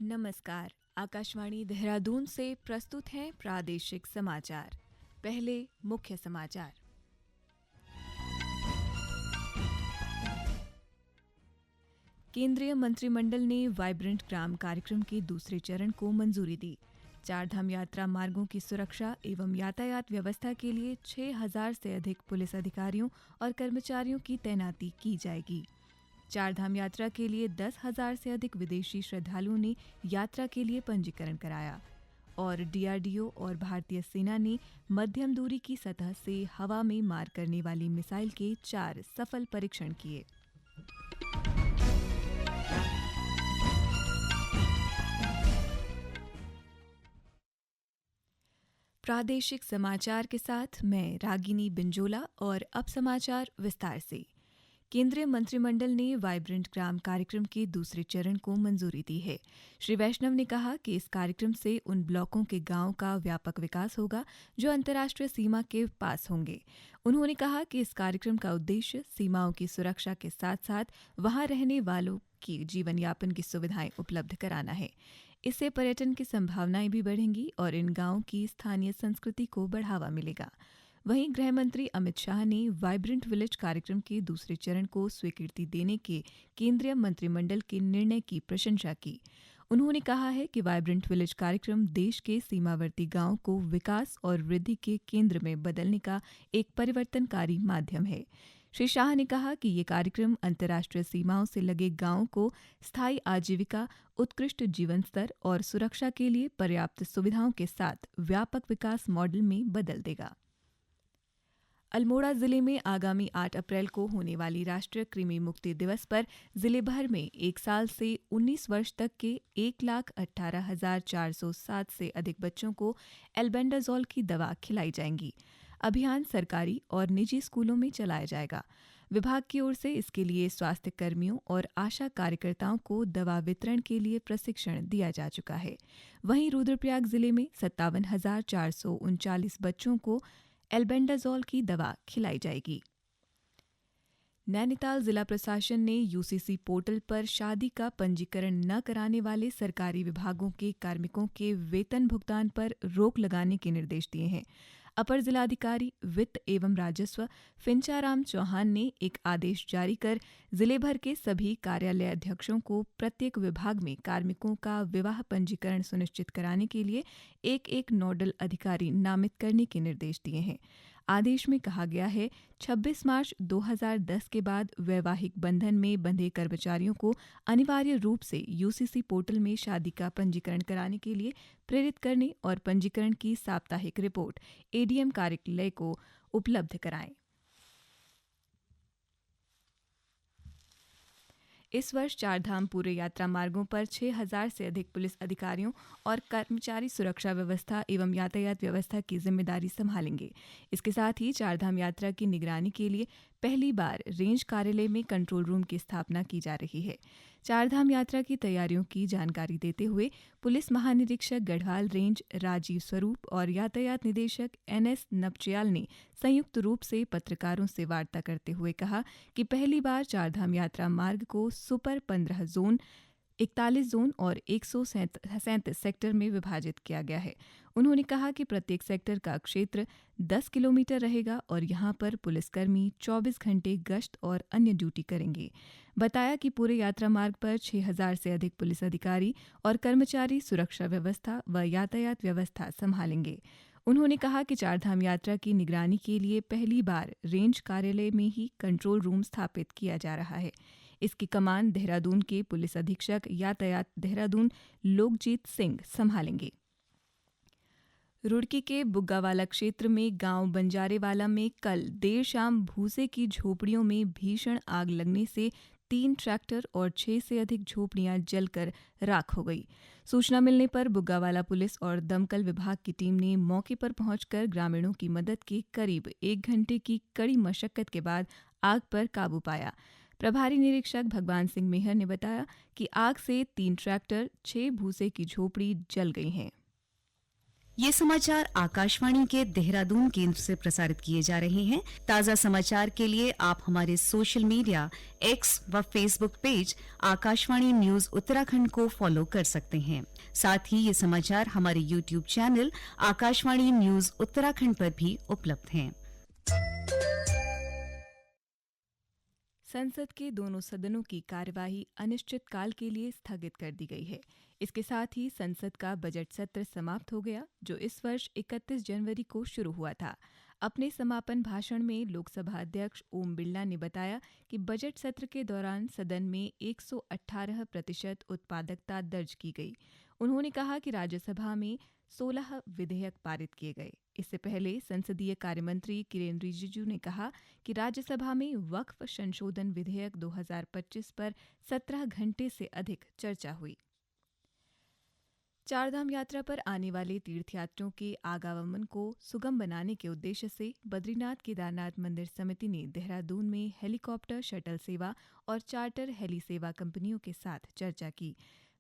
नमस्कार। आकाशवाणी देहरादून से प्रस्तुत हैं प्रादेशिक समाचार। पहले मुख्य समाचार। केंद्रीय मंत्रिमंडल ने वाइब्रेंट ग्राम कार्यक्रम के दूसरे चरण को मंजूरी दी। चारधाम यात्रा मार्गों की सुरक्षा एवं यातायात व्यवस्था के लिए 6,000 से अधिक पुलिस अधिकारियों और कर्मचारियों की तैनाती की जाएगी। चारधाम यात्रा के लिए 10,000 से अधिक विदेशी श्रद्धालुओं ने यात्रा के लिए पंजीकरण कराया। और डीआरडीओ और भारतीय सेना ने मध्यम दूरी की सतह से हवा में मार करने वाली मिसाइल के 4 सफल परीक्षण किए। प्रादेशिक समाचार के साथ मैं रागिनी बिंजोला और अब समाचार विस्तार से। केंद्रीय मंत्रिमंडल ने वाइब्रेंट ग्राम कार्यक्रम के दूसरे चरण को मंजूरी दी है। श्री वैष्णव ने कहा कि इस कार्यक्रम से उन ब्लॉकों के गांवों का व्यापक विकास होगा जो अंतर्राष्ट्रीय सीमा के पास होंगे। उन्होंने कहा कि इस कार्यक्रम का उद्देश्य सीमाओं की सुरक्षा के साथ साथ वहां रहने वालों की जीवन यापन की सुविधाएं उपलब्ध कराना है। इससे पर्यटन की संभावनाएं भी बढ़ेंगी और इन गांवों की स्थानीय संस्कृति को बढ़ावा मिलेगा। वहीं गृह मंत्री अमित शाह ने वाइब्रेंट विलेज कार्यक्रम के दूसरे चरण को स्वीकृति देने के केंद्रीय मंत्रिमंडल के निर्णय की प्रशंसा की। उन्होंने कहा है कि वाइब्रेंट विलेज कार्यक्रम देश के सीमावर्ती गांवों को विकास और वृद्धि के केंद्र में बदलने का एक परिवर्तनकारी माध्यम है। श्री शाह ने कहा कि ये कार्यक्रम अंतर्राष्ट्रीय सीमाओं से लगे गांवों को स्थायी आजीविका, उत्कृष्ट जीवन स्तर और सुरक्षा के लिए पर्याप्त सुविधाओं के साथ व्यापक विकास मॉडल में बदल देगा। अल्मोड़ा जिले में आगामी 8 अप्रैल को होने वाली राष्ट्रीय कृमि मुक्ति दिवस पर जिले भर में 1 साल से 19 वर्ष तक के 1,18,407 से अधिक बच्चों को एल्बेंडाजोल की दवा खिलाई जाएंगी। अभियान सरकारी और निजी स्कूलों में चलाया जाएगा। विभाग की ओर से इसके लिए स्वास्थ्य कर्मियों और आशा कार्यकर्ताओं को दवा वितरण के लिए प्रशिक्षण दिया जा चुका है। वहीं रुद्रप्रयाग जिले में 57,439 बच्चों को एल्बेंडाजोल की दवा खिलाई जाएगी। नैनीताल जिला प्रशासन ने यूसीसी पोर्टल पर शादी का पंजीकरण न कराने वाले सरकारी विभागों के कार्मिकों के वेतन भुगतान पर रोक लगाने के निर्देश दिए हैं। अपर जिलाधिकारी वित्त एवं राजस्व फिंचाराम चौहान ने एक आदेश जारी कर जिले भर के सभी कार्यालय अध्यक्षों को प्रत्येक विभाग में कार्मिकों का विवाह पंजीकरण सुनिश्चित कराने के लिए एक नोडल अधिकारी नामित करने के निर्देश दिए हैं। आदेश में कहा गया है 26 मार्च 2010 के बाद वैवाहिक बंधन में बंधे कर्मचारियों को अनिवार्य रूप से यूसीसी पोर्टल में शादी का पंजीकरण कराने के लिए प्रेरित करने और पंजीकरण की साप्ताहिक रिपोर्ट एडीएम कार्यालय को उपलब्ध कराएं। इस वर्ष चारधाम पूरे यात्रा मार्गों पर 6,000 से अधिक पुलिस अधिकारियों और कर्मचारी सुरक्षा व्यवस्था एवं यातायात व्यवस्था की जिम्मेदारी संभालेंगे। इसके साथ ही चारधाम यात्रा की निगरानी के लिए पहली बार रेंज कार्यालय में कंट्रोल रूम की स्थापना की जा रही है। चारधाम यात्रा की तैयारियों की जानकारी देते हुए पुलिस महानिरीक्षक गढ़वाल रेंज राजीव स्वरूप और यातायात निदेशक एनएस नपचियाल ने संयुक्त रूप से पत्रकारों से वार्ता करते हुए कहा कि पहली बार चारधाम यात्रा मार्ग को सुपर 15 जोन, 41 जोन और 137 सेक्टर में विभाजित किया गया है। उन्होंने कहा कि प्रत्येक सेक्टर का क्षेत्र 10 किलोमीटर रहेगा और यहां पर पुलिसकर्मी 24 घंटे गश्त और अन्य ड्यूटी करेंगे। बताया कि पूरे यात्रा मार्ग पर 6,000 से अधिक पुलिस अधिकारी और कर्मचारी सुरक्षा व्यवस्था व यातायात व्यवस्था संभालेंगे। उन्होंने कहा कि चारधाम यात्रा की निगरानी के लिए पहली बार रेंज कार्यालय में ही कंट्रोल रूम स्थापित किया जा रहा है। इसकी कमान देहरादून के पुलिस अधीक्षक यातायात देहरादून लोकजीत सिंह संभालेंगे। रुड़की के बुग्गावाला क्षेत्र में गांव बंजारेवाला में कल देर शाम भूसे की झोपड़ियों में भीषण आग लगने से 3 ट्रैक्टर और 6 से अधिक झोपड़ियां जलकर राख हो गई। सूचना मिलने पर बुग्गावाला पुलिस और दमकल विभाग की टीम ने मौके पर पहुंचकर ग्रामीणों की मदद के करीब 1 घंटे की कड़ी मशक्कत के बाद आग पर काबू पाया। प्रभारी निरीक्षक भगवान सिंह मेहर ने बताया कि आग से 3 ट्रैक्टर, 6 भूसे की झोपड़ी जल गई हैं। ये समाचार आकाशवाणी के देहरादून केंद्र से प्रसारित किए जा रहे हैं। ताज़ा समाचार के लिए आप हमारे सोशल मीडिया एक्स व Facebook page Akashvani news Uttarakhand को फॉलो कर सकते हैं। साथ ही ये समाचार हमारे YouTube channel Akashvani news Uttarakhand पर भी उपलब्ध हैं। संसद के दोनों सदनों की कार्यवाही अनिश्चितकाल के लिए स्थगित कर दी गई है। इसके साथ ही संसद का बजट सत्र समाप्त हो गया, जो इस वर्ष 31 जनवरी को शुरू हुआ था। अपने समापन भाषण में लोकसभा अध्यक्ष ओम बिरला ने बताया कि बजट सत्र के दौरान सदन में 118% उत्पादकता दर्ज की गई। उन्होंने कहा कि राज्यसभा में 16 विधेयक पारित किए गए। इससे पहले संसदीय कार्यमंत्री किरेन रिजिजू ने कहा कि राज्यसभा में वक्फ संशोधन विधेयक 2025 पर 17 घंटे से अधिक चर्चा हुई। चारधाम यात्रा पर आने वाले तीर्थयात्रियों के आवागमन को सुगम बनाने के उद्देश्य से बद्रीनाथ केदारनाथ मंदिर समिति ने देहरादून में हेलीकॉप्टर शटल सेवा और चार्टर हेली सेवा कंपनियों के साथ चर्चा की।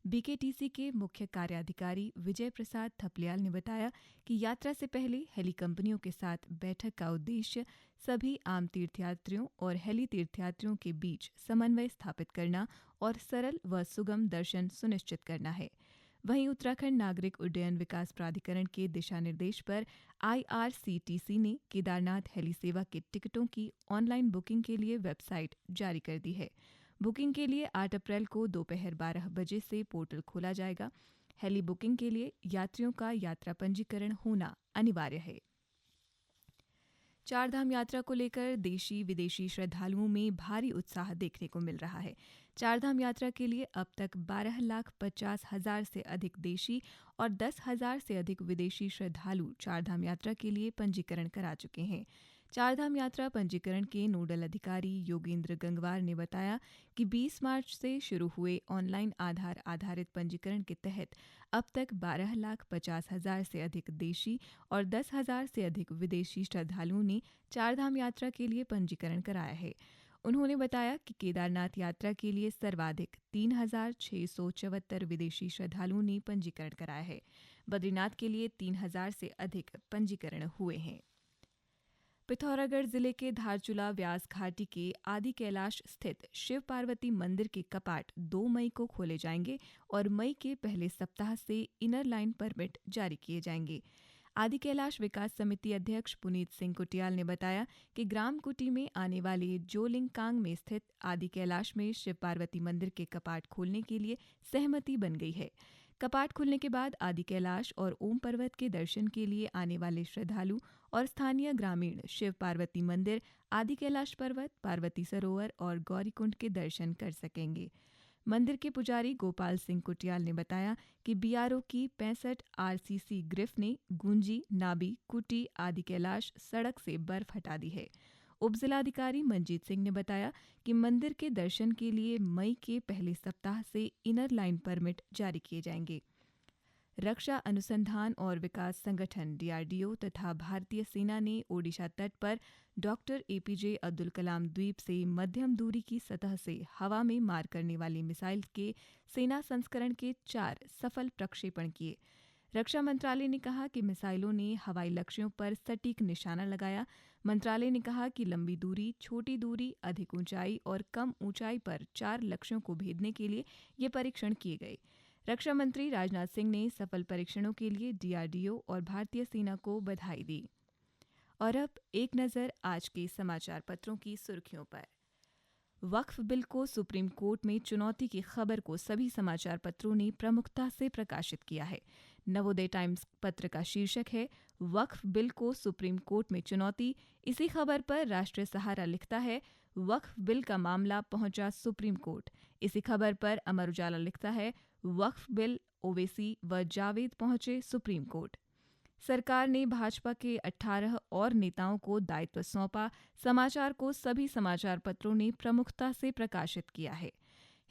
बीकेटीसी के मुख्य कार्याधिकारी विजय प्रसाद थपलियाल ने बताया कि यात्रा से पहले हेली कंपनियों के साथ बैठक का उद्देश्य सभी आम तीर्थयात्रियों और हेली तीर्थयात्रियों के बीच समन्वय स्थापित करना और सरल व सुगम दर्शन सुनिश्चित करना है। वहीं उत्तराखंड नागरिक उड्डयन विकास प्राधिकरण के दिशा निर्देश पर IRCTC ने केदारनाथ हेली सेवा के टिकटों की ऑनलाइन बुकिंग के लिए वेबसाइट जारी कर दी है। बुकिंग के लिए 8 अप्रैल को दोपहर 12 बजे से पोर्टल खोला जाएगा। हेली बुकिंग के लिए यात्रियों का यात्रा पंजीकरण होना अनिवार्य है। चारधाम यात्रा को लेकर देशी विदेशी श्रद्धालुओं में भारी उत्साह देखने को मिल रहा है। चारधाम यात्रा के लिए अब तक 12,50,000 से अधिक देशी और 10,000 से अधिक विदेशी श्रद्धालु चारधाम यात्रा के लिए पंजीकरण करा चुके हैं। चारधाम यात्रा पंजीकरण के नोडल अधिकारी योगेंद्र गंगवार ने बताया कि 20 मार्च से शुरू हुए ऑनलाइन आधार आधारित पंजीकरण के तहत अब तक 12,50,000 से अधिक देशी और 10,000 से अधिक विदेशी श्रद्धालुओं ने चारधाम यात्रा के लिए पंजीकरण कराया है। उन्होंने बताया कि केदारनाथ यात्रा के लिए सर्वाधिक 3,674 विदेशी श्रद्धालुओं ने पंजीकरण कराया है। बद्रीनाथ के लिए 3,000 से अधिक पंजीकरण हुए हैं। पिथौरागढ़ जिले के धारचूला व्यास घाटी के आदि कैलाश स्थित शिव पार्वती मंदिर के कपाट 2 मई को खोले जाएंगे और मई के पहले सप्ताह से इनर लाइन परमिट जारी किए जाएंगे। आदि कैलाश विकास समिति अध्यक्ष पुनीत सिंह कुटियाल ने बताया कि ग्राम कुटी में आने वाले जोलिंगकांग में स्थित आदि कैलाश में शिव पार्वती मंदिर के कपाट खोलने के लिए सहमति बन गई है। कपाट खुलने के बाद आदि कैलाश और ओम पर्वत के दर्शन के लिए आने वाले श्रद्धालु और स्थानीय ग्रामीण शिव पार्वती मंदिर, आदि कैलाश पर्वत, पार्वती सरोवर और गौरीकुंड के दर्शन कर सकेंगे। मंदिर के पुजारी गोपाल सिंह कुटियाल ने बताया कि बीआरओ की 65 RCC ग्रिफ ने गुंजी, नाबी, कुटी, आदि कैलाश सड़क से बर्फ हटा दी है। उपजिलाधिकारी मंजीत सिंह ने बताया कि मंदिर के दर्शन के लिए मई के पहले सप्ताह से इनर लाइन परमिट जारी किए जाएंगे। रक्षा अनुसंधान और विकास संगठन DRDO तथा भारतीय सेना ने ओडिशा तट पर डॉक्टर APJ अब्दुल कलाम द्वीप से मध्यम दूरी की सतह से हवा में मार करने वाली मिसाइल के सेना संस्करण के 4 सफल प्रक्षेपण किए। रक्षा मंत्रालय ने कहा कि मिसाइलों ने हवाई लक्ष्यों पर सटीक निशाना लगाया। मंत्रालय ने कहा कि लंबी दूरी, छोटी दूरी, अधिक ऊंचाई और कम ऊंचाई पर 4 लक्ष्यों को भेदने के लिए ये परीक्षण किए गए। रक्षा मंत्री राजनाथ सिंह ने सफल परीक्षणों के लिए DRDO और भारतीय सेना को बधाई दी। और अब एक नज़र आज के समाचार पत्रों की सुर्खियों पर। वक्फ बिल को सुप्रीम कोर्ट में चुनौती की खबर को सभी समाचार पत्रों ने प्रमुखता से प्रकाशित किया है। नवोदय टाइम्स पत्र का शीर्षक है वक्फ बिल को सुप्रीम कोर्ट में चुनौती। इसी खबर पर राष्ट्रीय सहारा लिखता है वक्फ बिल का मामला पहुंचा सुप्रीम कोर्ट। इसी खबर पर अमर उजाला लिखता है वक्फ बिल, ओवैसी व जावेद पहुंचे सुप्रीम कोर्ट। सरकार ने भाजपा के 18 और नेताओं को दायित्व सौंपा। समाचार को सभी समाचार पत्रों ने प्रमुखता से प्रकाशित किया है।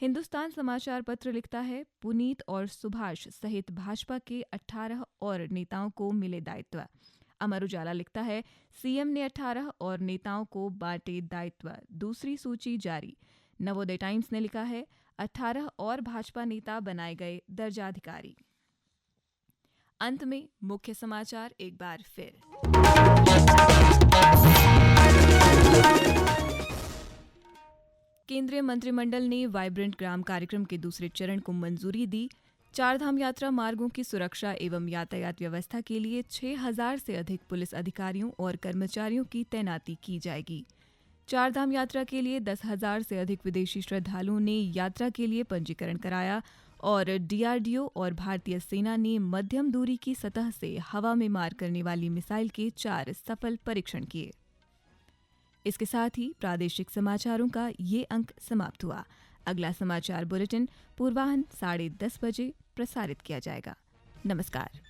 हिंदुस्तान समाचार पत्र लिखता है पुनीत और सुभाष सहित भाजपा के 18 और नेताओं को मिले दायित्व। अमर उजाला लिखता है सीएम ने 18 और नेताओं को बांटे दायित्व, दूसरी सूची जारी। नवोदय टाइम्स ने लिखा है 18 और भाजपा नेता बनाए गए दर्जाधिकारी। अंत में मुख्य समाचार एक बार फिर। केंद्रीय मंत्रिमंडल ने वाइब्रेंट ग्राम कार्यक्रम के दूसरे चरण को मंजूरी दी। चारधाम यात्रा मार्गों की सुरक्षा एवं यातायात व्यवस्था के लिए 6,000 से अधिक पुलिस अधिकारियों और कर्मचारियों की तैनाती की जाएगी। चारधाम यात्रा के लिए 10,000 से अधिक विदेशी श्रद्धालुओं ने यात्रा के लिए पंजीकरण कराया और डीआरडीओ और भारतीय सेना ने मध्यम दूरी की सतह से हवा में मार करने वाली मिसाइल के 4 सफल परीक्षण किए। इसके साथ ही प्रादेशिक समाचारों का ये अंक समाप्त हुआ। अगला समाचार बुलेटिन पूर्वाह्न 10:30 बजे प्रसारित किया जाएगा। नमस्कार।